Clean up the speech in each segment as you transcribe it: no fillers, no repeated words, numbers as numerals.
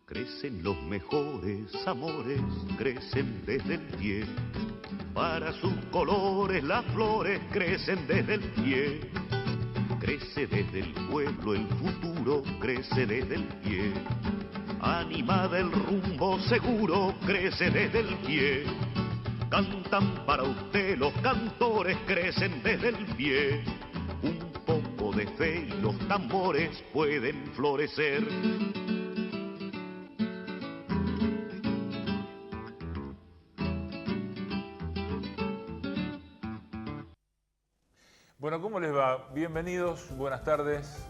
Crecen los mejores amores, crecen desde el pie. Para sus colores las flores crecen desde el pie. Crece desde el pueblo el futuro, crece desde el pie. Animada el rumbo seguro, crece desde el pie. Cantan para usted los cantores, crecen desde el pie. Un poco de fe y los tambores pueden florecer. Bueno, ¿cómo les va? Bienvenidos, buenas tardes,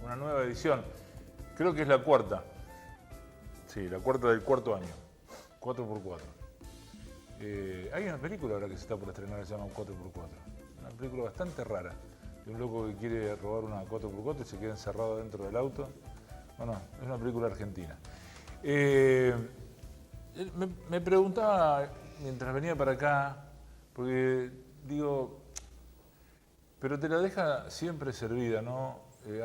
una nueva edición. Creo que es la cuarta. Sí, la cuarta del cuarto año. 4x4. Hay una película ahora que se está por estrenar que se llama 4x4. Una película bastante rara. De un loco que quiere robar una 4x4 y se queda encerrado dentro del auto. Bueno, es una película argentina. Me preguntaba mientras venía para acá, porque digo... Pero te la deja siempre servida, ¿no?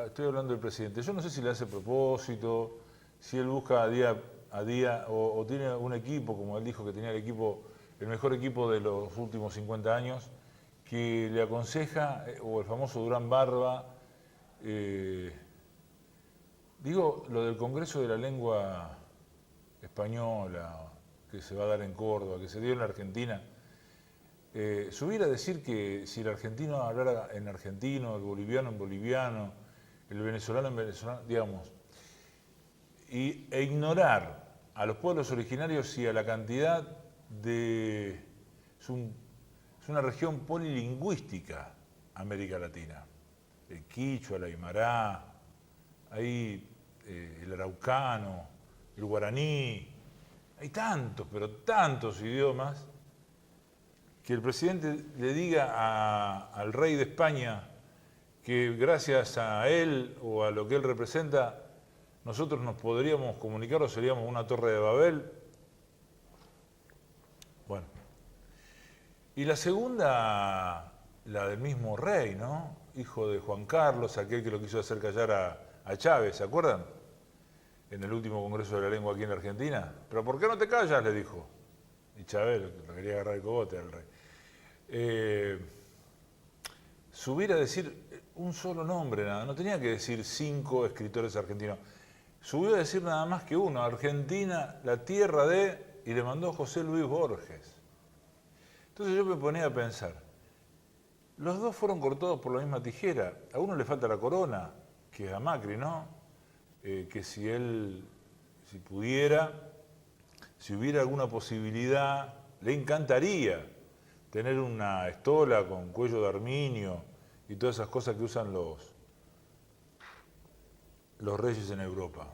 Estoy hablando del presidente. Yo no sé si le hace propósito, si él busca día a día o tiene un equipo, como él dijo que tenía el mejor equipo de los últimos 50 años, que le aconseja, o el famoso Durán Barba. Digo, lo del Congreso de la Lengua Española, que se va a dar en Córdoba, que se dio en la Argentina. Subir a decir que si el argentino hablara en argentino, el boliviano en boliviano, el venezolano en venezolano, digamos, e ignorar a los pueblos originarios y a la cantidad de... Es una región polilingüística, América Latina. El quichua, el aymara, ahí el araucano, el guaraní, hay tantos, pero tantos idiomas, que el presidente le diga al rey de España que gracias a él o a lo que él representa, nosotros nos podríamos comunicar o seríamos una torre de Babel. Bueno. Y la segunda, la del mismo rey, ¿no? Hijo de Juan Carlos, aquel que lo quiso hacer callar a Chávez, ¿se acuerdan? En el último Congreso de la Lengua aquí en la Argentina. ¿Pero por qué no te callas?, le dijo. Y Chávez lo quería agarrar el cogote al rey. Subir a decir un solo nombre, nada, no tenía que decir 5 escritores argentinos. Subió a decir nada más que uno, Argentina, la tierra de... y le mandó José Luis Borges. Entonces yo me ponía a pensar, los dos fueron cortados por la misma tijera. A uno le falta la corona, que es a Macri, ¿no? Que si pudiera, si hubiera alguna posibilidad, le encantaría tener una estola con cuello de arminio y todas esas cosas que usan los reyes en Europa.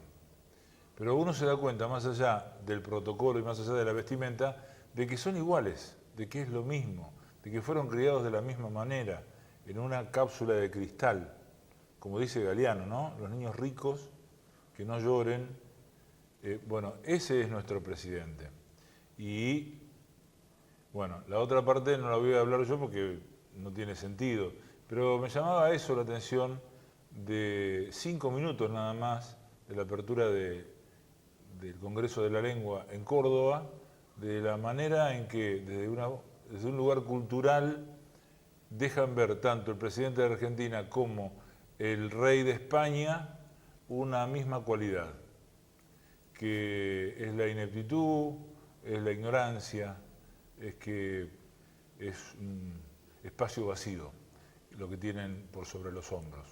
Pero uno se da cuenta, más allá del protocolo y más allá de la vestimenta, de que son iguales, de que es lo mismo, de que fueron criados de la misma manera, en una cápsula de cristal, como dice Galeano, ¿no? Los niños ricos, que no lloren. Bueno, ese es nuestro presidente. Y... bueno, la otra parte no la voy a hablar yo porque no tiene sentido, pero me llamaba eso la atención de 5 minutos nada más de la apertura del Congreso de la Lengua en Córdoba, de la manera en que desde un lugar cultural dejan ver tanto el presidente de Argentina como el rey de España una misma cualidad, que es la ineptitud, es la ignorancia, es que es un espacio vacío lo que tienen por sobre los hombros.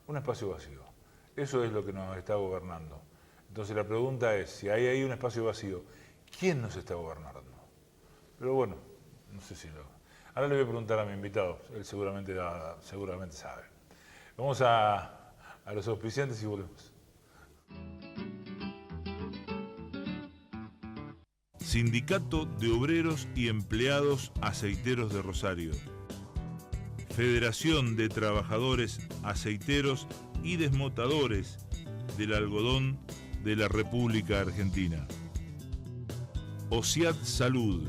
Un espacio vacío. Eso es lo que nos está gobernando. Entonces la pregunta es, si hay ahí un espacio vacío, ¿quién nos está gobernando? Pero bueno, no sé si lo... Ahora le voy a preguntar a mi invitado, él seguramente sabe. Vamos a los auspiciantes y volvemos. Sindicato de Obreros y Empleados Aceiteros de Rosario. Federación de Trabajadores Aceiteros y Desmotadores del Algodón de la República Argentina. OSIAT Salud,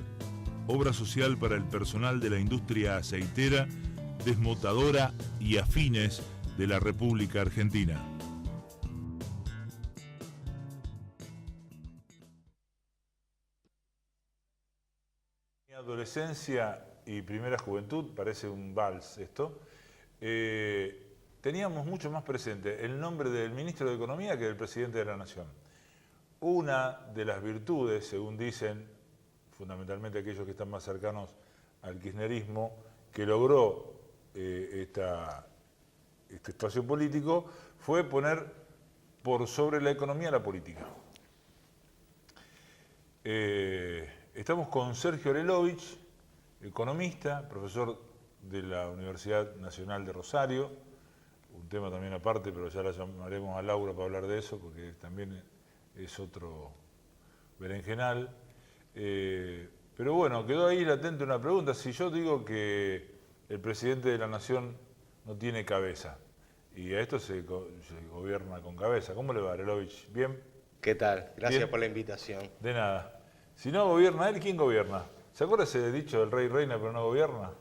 obra social para el personal de la industria aceitera, desmotadora y afines de la República Argentina. adolescencia y primera juventud, parece un vals esto, teníamos mucho más presente el nombre del ministro de Economía que del presidente de la Nación. Una de las virtudes, según dicen fundamentalmente aquellos que están más cercanos al kirchnerismo, que logró este espacio político, fue poner por sobre la economía la política. Estamos con Sergio Lelovich, economista, profesor de la Universidad Nacional de Rosario, un tema también aparte, pero ya la llamaremos a Laura para hablar de eso, porque también es otro berenjenal. Pero bueno, quedó ahí latente una pregunta. Si yo digo que el presidente de la Nación no tiene cabeza, y a esto se gobierna con cabeza, ¿cómo le va, Lelovich? ¿Bien? ¿Qué tal? Gracias Bien. por la invitación. De nada. Si no gobierna él, ¿quién gobierna? ¿Se acuerda ese dicho del rey reina pero no gobierna?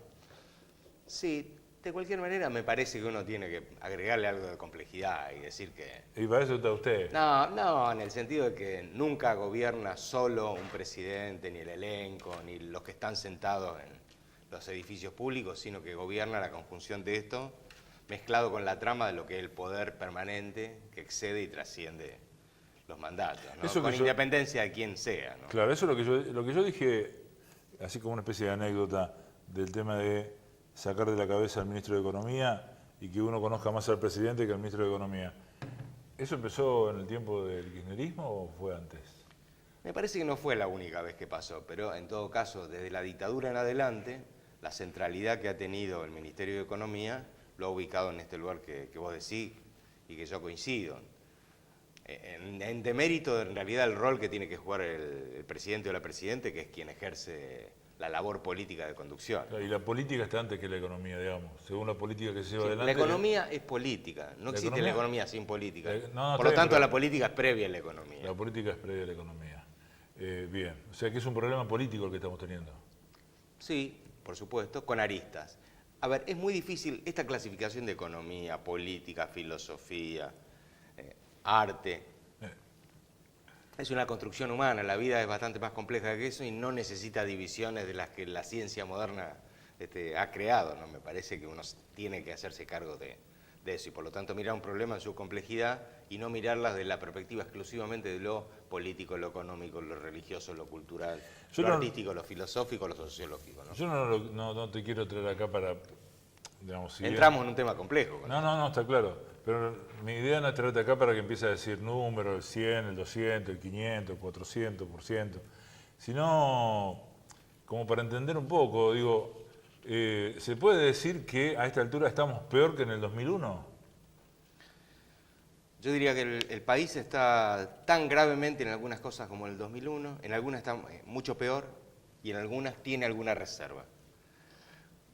Sí, de cualquier manera me parece que uno tiene que agregarle algo de complejidad y decir que... Y para eso está usted. No, en el sentido de que nunca gobierna solo un presidente, ni el elenco, ni los que están sentados en los edificios públicos, sino que gobierna la conjunción de esto, mezclado con la trama de lo que es el poder permanente que excede y trasciende los mandatos, ¿no? Eso Con que independencia de quién sea, ¿no? Claro, eso es lo que yo dije, así como una especie de anécdota del tema de sacar de la cabeza al ministro de Economía y que uno conozca más al presidente que al ministro de Economía. ¿Eso empezó en el tiempo del kirchnerismo o fue antes? Me parece que no fue la única vez que pasó, pero en todo caso, desde la dictadura en adelante, la centralidad que ha tenido el Ministerio de Economía lo ha ubicado en este lugar que vos decís y que yo coincido. En demérito, en realidad, el rol que tiene que jugar el presidente o la presidente, que es quien ejerce la labor política de conducción. Y la política está antes que la economía, digamos, según la política que se lleva Sí, adelante. la economía es política, no existe la economía sin política. No, Por lo tanto, pero la política es previa a la economía. la política es previa a la economía. Bien, o sea que es un problema político el que estamos teniendo. Sí, por supuesto, con aristas. A ver, es muy difícil esta clasificación de economía, política, filosofía, arte. Es una construcción humana, la vida es bastante más compleja que eso y no necesita divisiones de las que la ciencia moderna ha creado, ¿no? Me parece que uno tiene que hacerse cargo de eso y por lo tanto mirar un problema en su complejidad y no mirarlas de la perspectiva exclusivamente de lo político, lo económico, lo religioso, lo cultural, lo artístico, lo filosófico, lo sociológico, ¿no? Yo no te quiero traer acá para, digamos, si entramos en un tema complejo. No, está claro. Pero mi idea no es traerte acá para que empiece a decir números, el 100, el 200, el 500, el 400%, sino como para entender un poco, digo, ¿se puede decir que a esta altura estamos peor que en el 2001? Yo diría que el país está tan gravemente en algunas cosas como en el 2001, en algunas está mucho peor y en algunas tiene alguna reserva.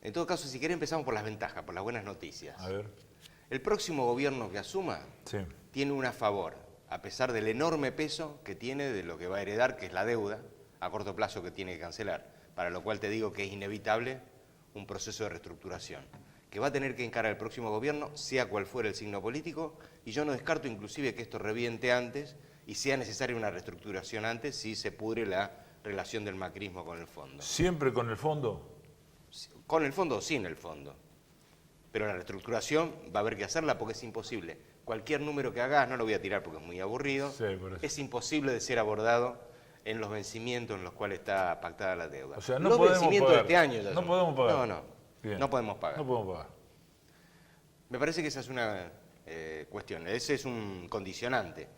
En todo caso, si querés empezamos por las ventajas, por las buenas noticias. A ver. El próximo gobierno que asuma Sí. tiene una favor, a pesar del enorme peso que tiene de lo que va a heredar, que es la deuda a corto plazo que tiene que cancelar, para lo cual te digo que es inevitable un proceso de reestructuración, que va a tener que encarar el próximo gobierno, sea cual fuera el signo político, y yo no descarto inclusive que esto reviente antes y sea necesaria una reestructuración antes si se pudre la relación del macrismo con el fondo. ¿Siempre con el fondo? Con el fondo o sin el fondo. Pero la reestructuración va a haber que hacerla porque es imposible. Cualquier número que hagas, no lo voy a tirar porque es muy aburrido, Sí, por eso. es imposible de ser abordado en los vencimientos en los cuales está pactada la deuda. O sea, no los podemos vencimientos pagar. de este año ya No son. podemos pagar. No, Bien. no podemos pagar. No podemos pagar. Me parece que esa es una cuestión, ese es un condicionante.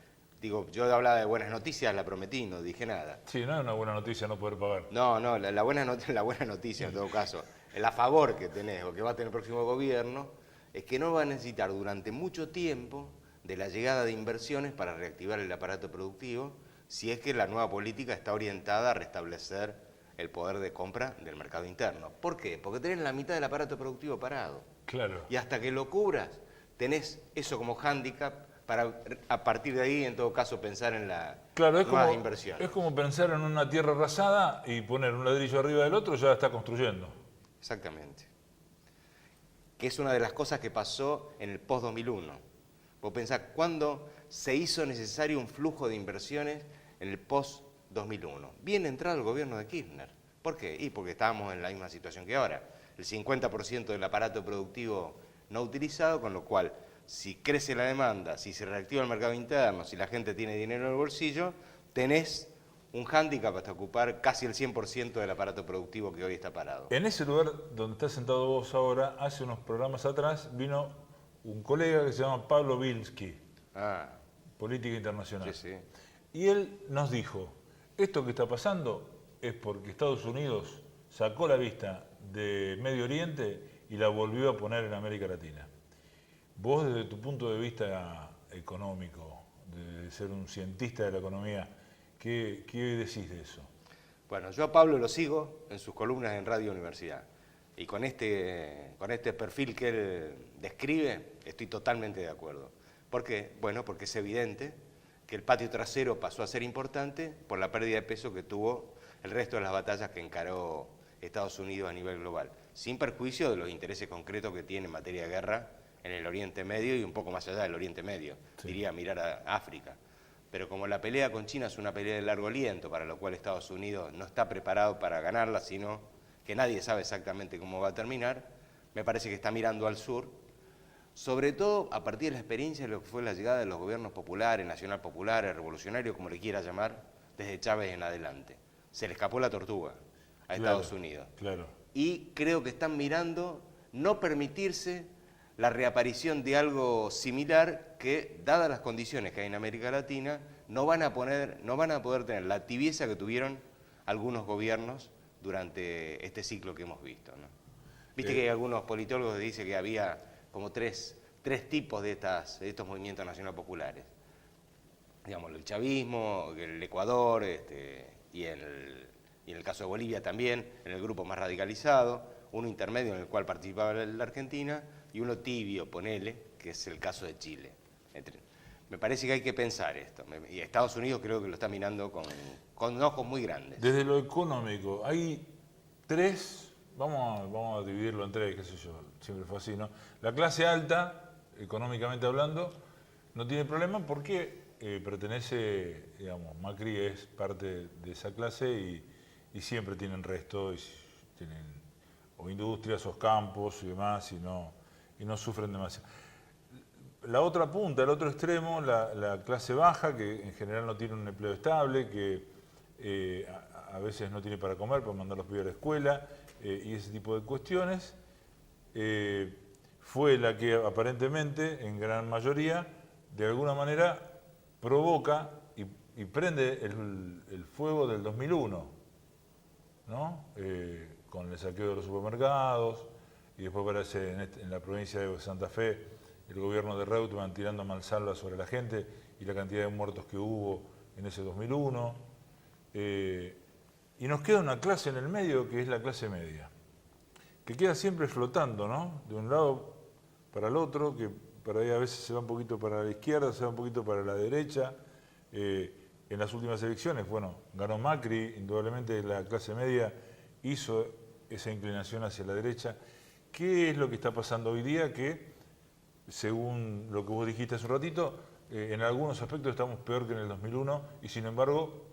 Digo, yo hablaba de buenas noticias, la prometí, no dije nada. Sí, no es una buena noticia no poder pagar. No, la buena noticia en todo caso, el a favor que tenés o que va a tener el próximo gobierno, es que no va a necesitar durante mucho tiempo de la llegada de inversiones para reactivar el aparato productivo, si es que la nueva política está orientada a restablecer el poder de compra del mercado interno. ¿Por qué? Porque tenés la mitad del aparato productivo parado. Claro. Y hasta que lo cubras, tenés eso como hándicap para a partir de ahí, en todo caso, pensar en la Claro, nuevas inversiones. es como pensar en una tierra arrasada y poner un ladrillo arriba del otro, ya está construyendo. Exactamente. Que es una de las cosas que pasó en el post-2001. Vos pensás, ¿cuándo se hizo necesario un flujo de inversiones en el post-2001? Bien entrado el gobierno de Kirchner. ¿Por qué? Y porque estábamos en la misma situación que ahora. El 50% del aparato productivo no utilizado, con lo cual, si crece la demanda, si se reactiva el mercado interno, si la gente tiene dinero en el bolsillo, tenés un hándicap hasta ocupar casi el 100% del aparato productivo que hoy está parado. En ese lugar donde estás sentado vos ahora, hace unos programas atrás, vino un colega que se llama Pablo Bilski, política internacional. Sí, sí. Y él nos dijo, esto que está pasando es porque Estados Unidos sacó la vista de Medio Oriente y la volvió a poner en América Latina. Vos, desde tu punto de vista económico, de ser un cientista de la economía, ¿qué decís de eso? Bueno, yo a Pablo lo sigo en sus columnas en Radio Universidad. Y con este perfil que él describe, estoy totalmente de acuerdo. ¿Por qué? Bueno, porque es evidente que el patio trasero pasó a ser importante por la pérdida de peso que tuvo el resto de las batallas que encaró Estados Unidos a nivel global, sin perjuicio de los intereses concretos que tiene en materia de guerra en el Oriente Medio y un poco más allá del Oriente Medio, diría mirar a África. Pero como la pelea con China es una pelea de largo aliento, para lo cual Estados Unidos no está preparado para ganarla, sino que nadie sabe exactamente cómo va a terminar, me parece que está mirando al sur, sobre todo a partir de la experiencia de lo que fue la llegada de los gobiernos populares, nacional populares, revolucionarios, como le quiera llamar, desde Chávez en adelante. Se le escapó la tortuga a Estados Unidos. Claro. Y creo que están mirando no permitirse la reaparición de algo similar que, dadas las condiciones que hay en América Latina, no van a poder tener la tibieza que tuvieron algunos gobiernos durante este ciclo que hemos visto, ¿no? Viste que hay algunos politólogos que dicen que había como tres tipos de estos movimientos nacional populares. Digamos, el chavismo, el Ecuador, y en el caso de Bolivia también, en el grupo más radicalizado, uno intermedio en el cual participaba la Argentina, y uno tibio, ponele, que es el caso de Chile. Me parece que hay que pensar esto, y Estados Unidos creo que lo está mirando con ojos muy grandes. Desde lo económico, hay tres, vamos a dividirlo en tres, qué sé yo, siempre fue así, ¿no? La clase alta, económicamente hablando, no tiene problema porque pertenece, digamos, Macri es parte de esa clase y siempre tienen resto, y tienen o industrias o campos y demás, y no sufren demasiado. La otra punta, el otro extremo, la clase baja, que en general no tiene un empleo estable, que a veces no tiene para comer, para mandar a los pibes a la escuela, y ese tipo de cuestiones, fue la que aparentemente, en gran mayoría, de alguna manera provoca y prende el fuego del 2001, ¿no? Con el saqueo de los supermercados, y después aparece en la provincia de Santa Fe el gobierno de Reutemann tirando mansalva sobre la gente y la cantidad de muertos que hubo en ese 2001. Y nos queda una clase en el medio que es la clase media, que queda siempre flotando, ¿no? De un lado para el otro, que por ahí a veces se va un poquito para la izquierda, se va un poquito para la derecha. En las últimas elecciones, bueno, ganó Macri, indudablemente la clase media hizo esa inclinación hacia la derecha. ¿Qué es lo que está pasando hoy día? Que, según lo que vos dijiste hace un ratito, en algunos aspectos estamos peor que en el 2001 y sin embargo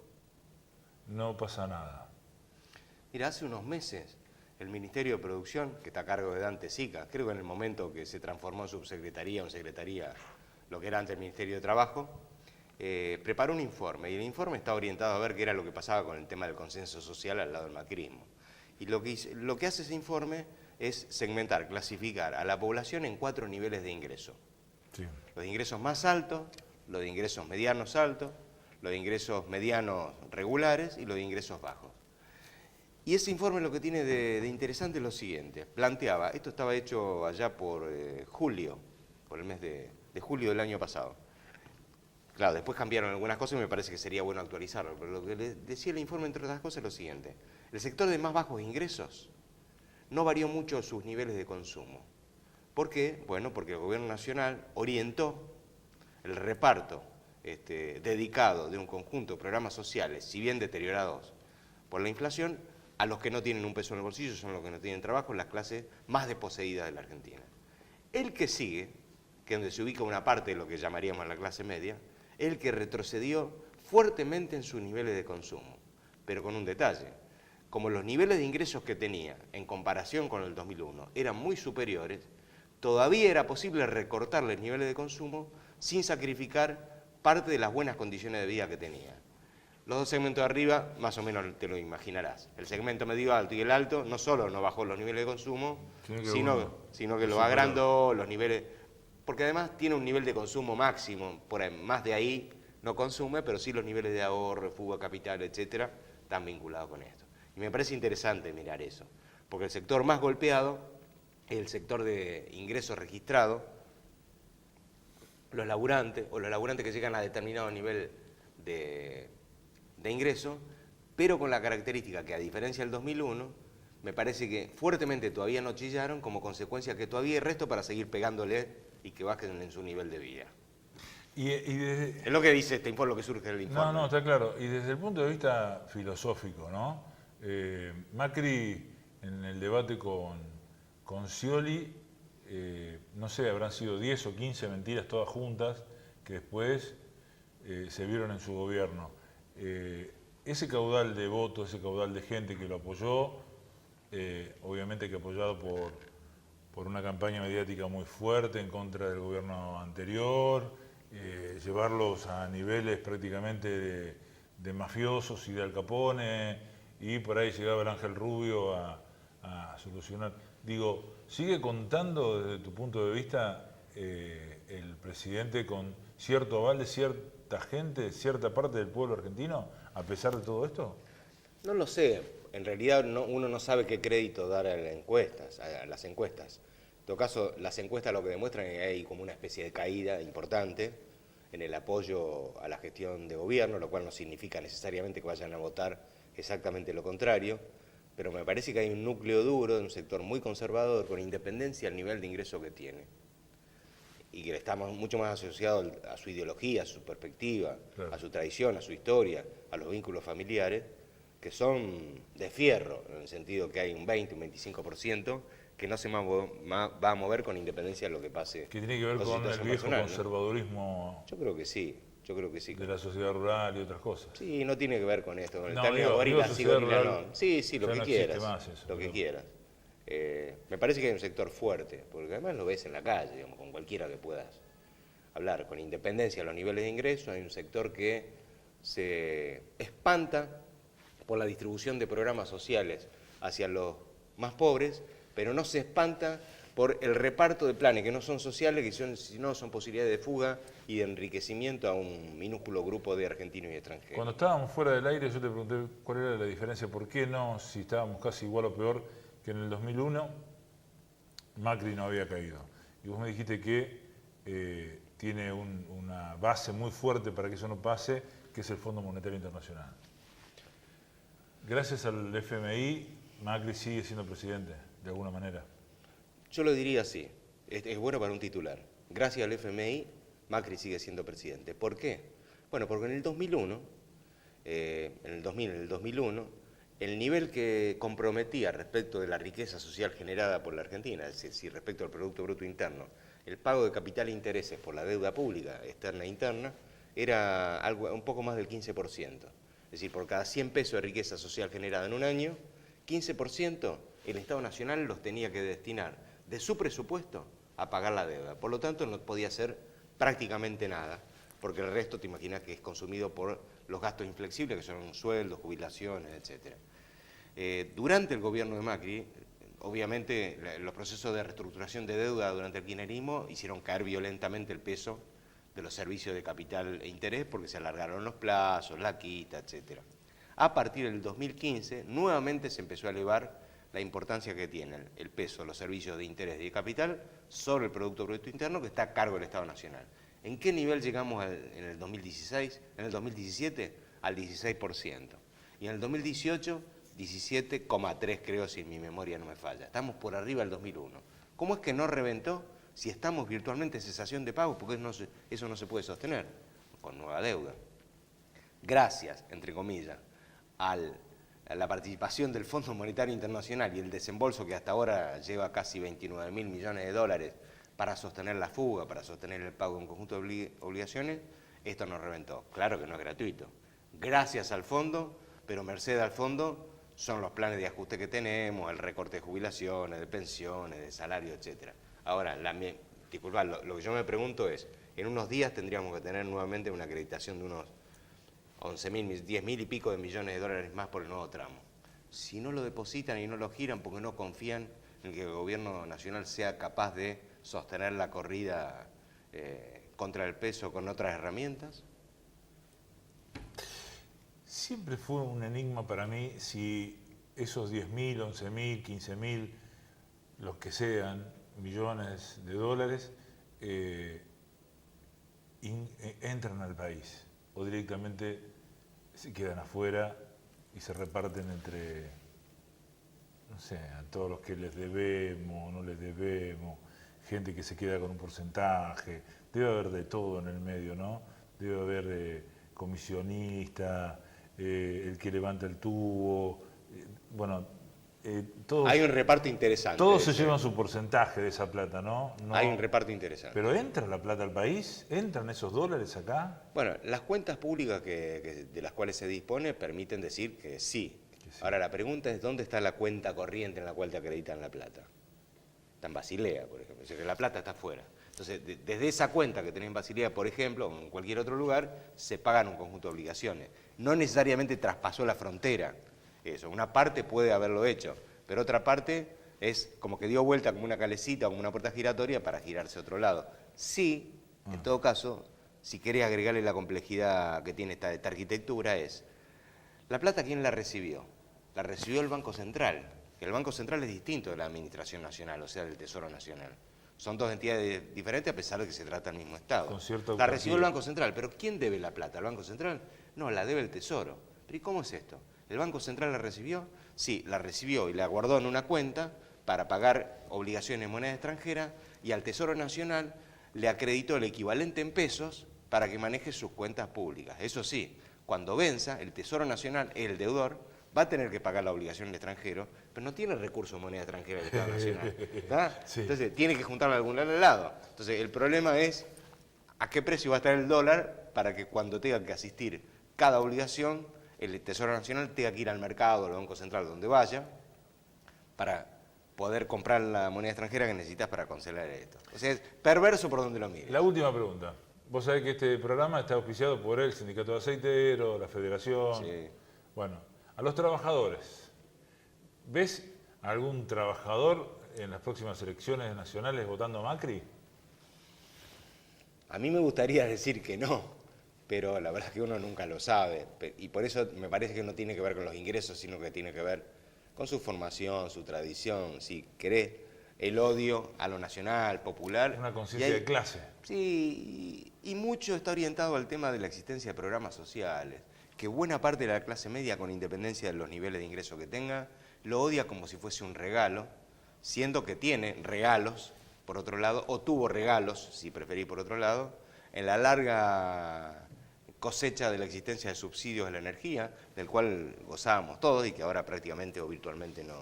no pasa nada. Mira, hace unos meses el Ministerio de Producción, que está a cargo de Dante Sica, creo que en el momento que se transformó en subsecretaría o en secretaría, lo que era antes el Ministerio de Trabajo, preparó un informe, y el informe está orientado a ver qué era lo que pasaba con el tema del consenso social al lado del macrismo. Y lo que hace ese informe es segmentar, clasificar a la población en 4 niveles de ingreso. Sí. Los de ingresos más altos, los de ingresos medianos altos, los de ingresos medianos regulares y los de ingresos bajos. Y ese informe lo que tiene de interesante es lo siguiente. Planteaba, esto estaba hecho allá por julio, por el mes de julio del año pasado. Claro, después cambiaron algunas cosas y me parece que sería bueno actualizarlo, pero lo que le decía el informe, entre otras cosas, es lo siguiente. El sector de más bajos ingresos no varió mucho sus niveles de consumo. ¿Por qué? Bueno, porque el gobierno nacional orientó el reparto dedicado de un conjunto de programas sociales, si bien deteriorados por la inflación, a los que no tienen un peso en el bolsillo, son los que no tienen trabajo, las clases más desposeídas de la Argentina. El que sigue, que es donde se ubica una parte de lo que llamaríamos la clase media, es el que retrocedió fuertemente en sus niveles de consumo, pero con un detalle. como los niveles de ingresos que tenía en comparación con el 2001 eran muy superiores, todavía era posible recortarles niveles de consumo sin sacrificar parte de las buenas condiciones de vida que tenía. Los dos segmentos de arriba, más o menos te lo imaginarás. El segmento medio alto y el alto no solo no bajó los niveles de consumo, sino que lo agrandó los niveles, porque además tiene un nivel de consumo máximo, por ahí, más de ahí no consume, pero sí los niveles de ahorro, fuga de capital, etcétera, están vinculados con esto. Y me parece interesante mirar eso, porque el sector más golpeado es el sector de ingresos registrados, los laburantes, o los laburantes que llegan a determinado nivel de ingreso, pero con la característica que, a diferencia del 2001, me parece que fuertemente todavía no chillaron, como consecuencia que todavía hay resto para seguir pegándole y que bajen en su nivel de vida. Es lo que dice este informe, lo que surge del informe. No, está claro. Y desde el punto de vista filosófico, ¿no? Macri, en el debate con Scioli, no sé, habrán sido 10 o 15 mentiras todas juntas que después se vieron en su gobierno. Ese caudal de votos, ese caudal de gente que lo apoyó, obviamente que apoyado por una campaña mediática muy fuerte en contra del gobierno anterior, llevarlos a niveles prácticamente de mafiosos y de Al Capone, y por ahí llegaba el Ángel Rubio a solucionar. Digo, ¿sigue contando desde tu punto de vista el presidente con cierto aval de cierta gente, cierta parte del pueblo argentino, a pesar de todo esto? No lo sé. En realidad uno no sabe qué crédito dar a las encuestas. En todo caso, las encuestas lo que demuestran es que hay como una especie de caída importante en el apoyo a la gestión de gobierno, lo cual no significa necesariamente que vayan a votar exactamente lo contrario, pero me parece que hay un núcleo duro de un sector muy conservador, con independencia del nivel de ingreso que tiene, y que está mucho más asociado a su ideología, a su perspectiva, claro, a su tradición, a su historia, a los vínculos familiares, que son de fierro, en el sentido que hay un 20, un 25% que no se va a mover con independencia de lo que pase. ¿Que tiene que ver con el viejo conservadurismo? ¿No? Yo creo que sí. De la sociedad rural y otras cosas. Sí, no tiene que ver con esto, con el término gorila, sí, gorila no. Sí, lo que quieras. Lo que quieras. Me parece que hay un sector fuerte, porque además lo ves en la calle, digamos, con cualquiera que puedas hablar, con independencia de los niveles de ingreso. Hay un sector que se espanta por la distribución de programas sociales hacia los más pobres, pero no se espanta por el reparto de planes que no son sociales, sino son posibilidades de fuga y de enriquecimiento a un minúsculo grupo de argentinos y extranjeros. Cuando estábamos fuera del aire yo te pregunté cuál era la diferencia, por qué no, si estábamos casi igual o peor que en el 2001, Macri no había caído. Y vos me dijiste que tiene una base muy fuerte para que eso no pase, que es el Fondo Monetario Internacional. Gracias al FMI, Macri sigue siendo presidente, de alguna manera. Yo lo diría así, es bueno para un titular. Gracias al FMI, Macri sigue siendo presidente. ¿Por qué? Bueno, porque en el 2001, el nivel que comprometía respecto de la riqueza social generada por la Argentina, es decir, respecto al Producto Bruto Interno, el pago de capital e intereses por la deuda pública, externa e interna, era un poco más del 15%. Es decir, por cada 100 pesos de riqueza social generada en un año, 15% el Estado Nacional los tenía que destinar de su presupuesto a pagar la deuda. Por lo tanto, no podía hacer prácticamente nada, porque el resto te imaginas que es consumido por los gastos inflexibles, que son sueldos, jubilaciones, etc. Durante el gobierno de Macri, obviamente los procesos de reestructuración de deuda durante el kirchnerismo hicieron caer violentamente el peso de los servicios de capital e interés, porque se alargaron los plazos, la quita, etc. A partir del 2015, nuevamente se empezó a elevar la importancia que tienen el peso de los servicios de interés y de capital sobre el Producto Bruto Interno, que está a cargo del Estado Nacional. ¿En qué nivel llegamos en el 2016? En el 2017 al 16%. Y en el 2018, 17,3 creo, si mi memoria no me falla. Estamos por arriba del 2001. ¿Cómo es que no reventó si estamos virtualmente en cesación de pagos? Porque eso no se puede sostener con nueva deuda. Gracias, entre comillas, a la participación del Fondo Monetario Internacional y el desembolso que hasta ahora lleva casi 29.000 millones de dólares para sostener la fuga, para sostener el pago de un conjunto de obligaciones, esto nos reventó. Claro que no es gratuito. Gracias al fondo, pero merced al fondo, son los planes de ajuste que tenemos, el recorte de jubilaciones, de pensiones, de salario, etc. Ahora, disculpa, lo que yo me pregunto es, en unos días tendríamos que tener nuevamente una acreditación de unos 11.000, 10.000 y pico de millones de dólares más por el nuevo tramo. Si no lo depositan y no lo giran porque no confían en que el gobierno nacional sea capaz de sostener la corrida contra el peso con otras herramientas. Siempre fue un enigma para mí si esos 10.000, 11.000, 15.000, los que sean, millones de dólares, entran al país o directamente se quedan afuera y se reparten entre, no sé, a todos los que les debemos, no les debemos, gente que se queda con un porcentaje, debe haber de todo en el medio, ¿no? Debe haber comisionista, el que levanta el tubo, bueno, todos, hay un reparto interesante. Todos se llevan su porcentaje de esa plata, ¿no? Hay un reparto interesante. ¿Pero entra la plata al país? ¿Entran esos dólares acá? Bueno, las cuentas públicas de las cuales se dispone permiten decir que sí. Ahora la pregunta es, ¿dónde está la cuenta corriente en la cual te acreditan la plata? Está en Basilea, por ejemplo. Es decir, que la plata está afuera. Entonces, desde esa cuenta que tenés en Basilea, por ejemplo, o en cualquier otro lugar, se pagan un conjunto de obligaciones. No necesariamente traspasó la frontera. Eso, una parte puede haberlo hecho, pero otra parte es como que dio vuelta como una calecita o como una puerta giratoria para girarse a otro lado. Sí, en todo caso, si querés agregarle la complejidad que tiene esta arquitectura es, ¿la plata quién la recibió? La recibió el Banco Central, que el Banco Central es distinto de la Administración Nacional, o sea, del Tesoro Nacional. Son dos entidades diferentes a pesar de que se trata del mismo Estado. La recibió el Banco Central, pero ¿quién debe la plata? ¿El Banco Central? No, la debe el Tesoro. ¿Pero y cómo es esto? ¿El Banco Central la recibió? Sí, la recibió y la guardó en una cuenta para pagar obligaciones en moneda extranjera y al Tesoro Nacional le acreditó el equivalente en pesos para que maneje sus cuentas públicas. Eso sí, cuando venza, el Tesoro Nacional, el deudor, va a tener que pagar la obligación en el extranjero, pero no tiene recursos en moneda extranjera del Estado Nacional. Sí. Entonces, tiene que juntarlo a algún lado. Entonces, el problema es a qué precio va a estar el dólar para que cuando tenga que asistir cada obligación, el Tesoro Nacional tenga que ir al mercado, al Banco Central, donde vaya, para poder comprar la moneda extranjera que necesitas para cancelar esto. O sea, es perverso por donde lo mires. La última pregunta. Vos sabés que este programa está auspiciado por el Sindicato de Aceiteros, la Federación. Sí. Bueno, a los trabajadores. ¿Ves algún trabajador en las próximas elecciones nacionales votando a Macri? A mí me gustaría decir que no, pero la verdad es que uno nunca lo sabe. Y por eso me parece que no tiene que ver con los ingresos, sino que tiene que ver con su formación, su tradición, si querés, el odio a lo nacional, popular. Una conciencia de clase. Sí, y mucho está orientado al tema de la existencia de programas sociales, que buena parte de la clase media, con independencia de los niveles de ingreso que tenga, lo odia como si fuese un regalo, siendo que tiene regalos, por otro lado, o tuvo regalos, si preferís por otro lado, en la larga cosecha de la existencia de subsidios de la energía, del cual gozábamos todos y que ahora prácticamente o virtualmente no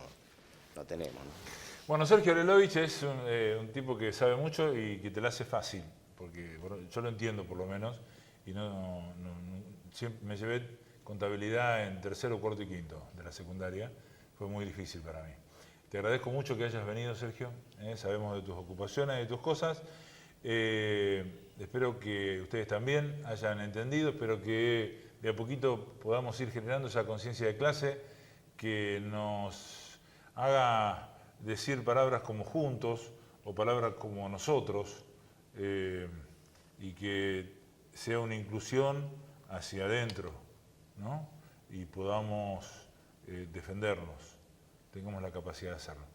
tenemos, ¿no? Bueno, Sergio Lelovich es un tipo que sabe mucho y que te la hace fácil, porque yo lo entiendo por lo menos, y siempre me llevé contabilidad en tercero, cuarto y quinto de la secundaria, fue muy difícil para mí. Te agradezco mucho que hayas venido, Sergio, sabemos de tus ocupaciones, de tus cosas. Espero que ustedes también hayan entendido, espero que de a poquito podamos ir generando esa conciencia de clase que nos haga decir palabras como juntos o palabras como nosotros y que sea una inclusión hacia adentro, ¿no? Y podamos defendernos, tengamos la capacidad de hacerlo.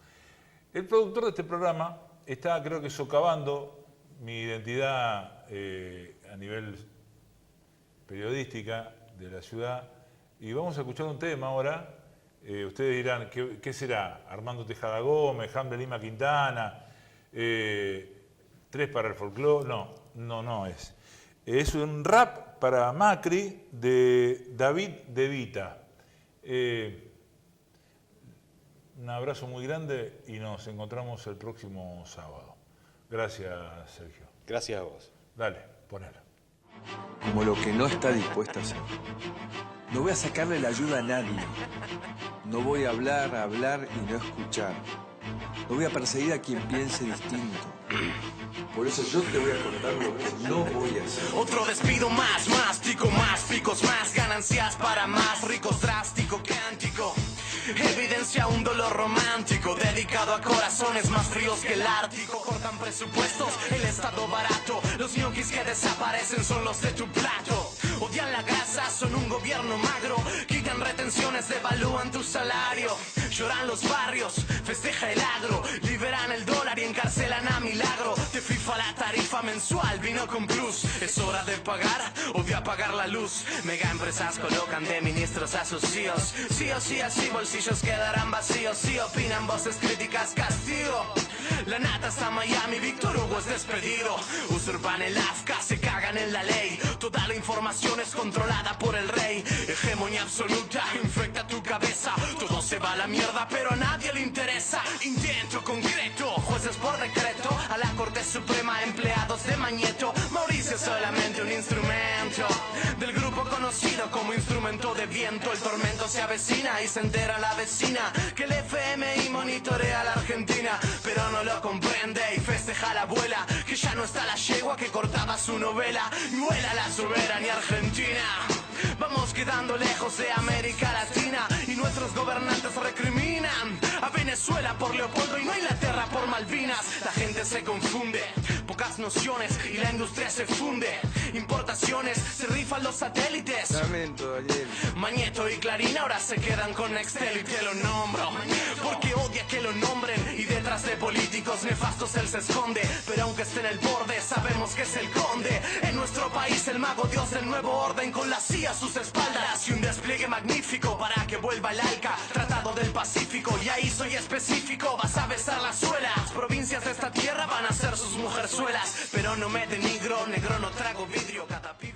El productor de este programa está, creo que, socavando mi identidad a nivel periodística de la ciudad y vamos a escuchar un tema ahora. Ustedes dirán, ¿qué será? Armando Tejada Gómez, Hambre Lima Quintana, Tres para el folclore. No es. Es un rap para Macri de David De Vita. Un abrazo muy grande y nos encontramos el próximo sábado. Gracias, Sergio. Gracias a vos. Dale, ponelo. Como lo que no está dispuesto a hacer. No voy a sacarle la ayuda a nadie. No voy a hablar y no escuchar. No voy a perseguir a quien piense distinto. Por eso yo te voy a contar lo que no voy a hacer. Otro despido más, pico más, picos más, ganancias para más ricos, drástico, cántico. Evidencia un dolor romántico dedicado a corazones más fríos que el Ártico. Cortan presupuestos, el estado barato. Los ñoquis que desaparecen son los de tu plato. Odian la grasa, son un gobierno magro. Quitan retenciones, devalúan tu salario. Lloran los barrios, festeja el agro. Liberan el dólar y encarcelan a Milagro. Te FIFA la tarifa mensual, vino con plus. Es hora de pagar o de apagar la luz. Mega empresas colocan de ministros a sus CEOs. Sí o sí, así bolsillos quedarán vacíos. Si opinan voces críticas, castigo. La nata está en Miami, Víctor Hugo es despedido. Usurpan el AFCA, se cagan en la ley. Toda la información es controlada por el rey. Hegemonía absoluta, infecta tu cabeza. Todo se va a la mierda, pero a nadie le interesa. Intento concreto, jueces por decreto. A la Corte Suprema, empleados de Mañeto. Mauricio es solamente un instrumento del grupo conocido como instrumento de viento. El tormento se avecina y se entera la vecina que el FMI monitorea a la Argentina, pero no lo comprende y festeja a la abuela que ya no está la yegua que cortaba su novela. Y vuela la soberanía argentina. Vamos quedando lejos de América Latina y nuestros gobernantes recriminan a Venezuela por Leopoldo y no a Inglaterra por Malvinas. La gente se confunde, pocas nociones y la industria se funde. Importaciones, se rifan los satélites. Lamento, Daniel. Mañeto y Clarín ahora se quedan con Nextel y te lo nombro porque odia que lo nombren y detrás de políticos nefastos él se esconde. Pero aunque esté en el borde sabemos que es el conde. En nuestro país el mago dios del nuevo orden con la CIA a sus espaldas y un despliegue magnífico para que vuelva el ALCA, Tratado del Pacífico. Y ahí soy específico, vas a besar la suela. Las provincias de esta tierra van a ser sus mujerzuelas, pero no me denigro, negro no trago vidrio. Cada pibe